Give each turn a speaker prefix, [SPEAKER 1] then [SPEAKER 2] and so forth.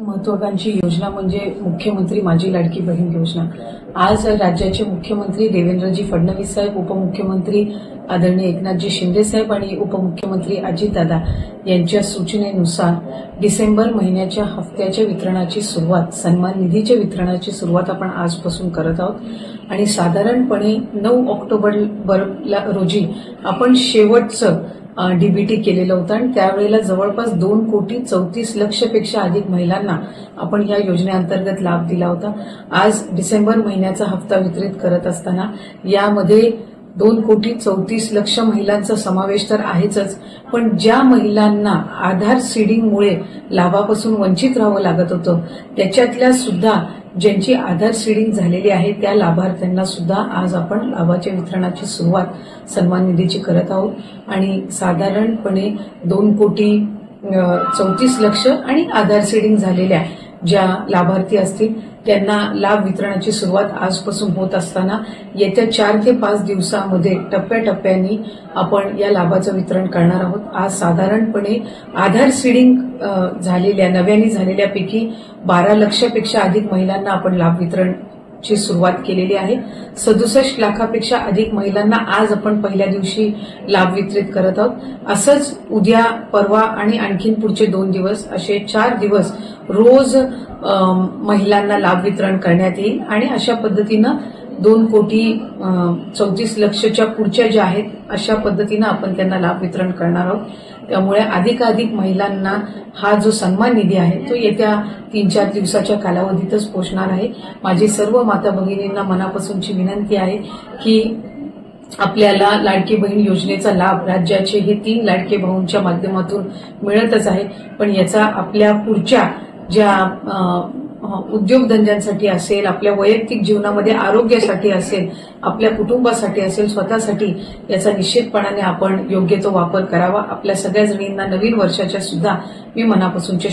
[SPEAKER 1] महत्वाकांक्षी योजना म्हणजे मुख्यमंत्री माझी लाडकी बहीण योजना। आज राज्याचे मुख्यमंत्री देवेंद्रजी फडणवीस साहेब, उपमुख्यमंत्री आदरणीय एकनाथजी शिंदे साहेब आणि उपमुख्यमंत्री अजितदादा यांच्या सूचनेनुसार डिसेंबर महिन्याच्या हप्त्याच्या वितरणाची सुरुवात, सन्मान निधीच्या वितरणाची सुरुवात आपण आजपासून करत आहोत आणि साधारणपणे 9 ऑक्टोबर रोजी आपण शेवटचं डीबीटी केलेलं होतं आणि त्यावेळेला जवळपास 2,34,00,000 पेक्षा अधिक महिलांना आपण या योजनेअंतर्गत लाभ दिला होता। आज डिसेंबर महिन्याचा हप्ता वितरित करत असताना यामध्ये 2,34,00,000 महिलांचा समावेश तर आहेच, पण ज्या महिलांना आधार सीडिंगमुळे लाभापासून वंचित राहावं लागत होतं त्याच्यातल्या सुद्धा ज्यांची आधार सीडिंग झालेली आहे त्या लाभार्थ्यांना सुद्धा आज आपण लाभाच्या वितरणाची सुरुवात सन्मान निधीची करत आहोत आणि साधारणपणे 2,34,00,000 आणि आधार सीडिंग झालेल्या ज्या लाभार्थी असतील त्यांना लाभ वितरणाची सुरुवात आजपासून होत असताना येत्या 4 ते 5 दिवसांमध्ये टप्प्याटप्प्याने आपण या लाभाचं वितरण करणार आहोत। आज साधारणपणे आधार सीडिंग झालेल्या नव्याने झालेल्यापैकी 12 लाखापेक्षा अधिक महिलांना आपण लाभ वितरणची सुरुवात केलेली आहे। 67 लाखापेक्षा अधिक महिलांना आज आपण पहिल्या दिवशी लाभ वितरित करत आहोत। असंच उद्या, परवा आणि आणखीन पुढचे 2 दिवस असे 4 दिवस रोज महिलांना लाभ वितरण करण्यात येईल आणि अशा पद्धतीनं 2,34,00,000च्या पुढच्या ज्या आहेत अशा पद्धतीनं आपण त्यांना लाभ वितरण करणार आहोत। त्यामुळे अधिकाधिक महिलांना हा जो सन्मान निधी आहे तो येत्या 3-4 दिवसाच्या कालावधीतच पोहोचणार आहे। माझी सर्व माता भगिनींना मनापासूनची विनंती आहे की आपल्याला लाडकी बहीण योजनेचा लाभ राज्याचे हे 3 लाडके भाऊंच्या माध्यमातून मिळतच आहे, पण याचा आपल्या पुढच्या ज्या उद्योगधंद्यांसाठी असेल, आपल्या वैयक्तिक जीवनामध्ये आरोग्यासाठी असेल, आपल्या कुटुंबासाठी असेल, स्वतःसाठी याचा निश्चितपणाने आपण योग्य तो वापर करावा। आपल्या सगळ्या जणींना नवीन वर्षाच्या सुद्धा मी मनापासूनच्या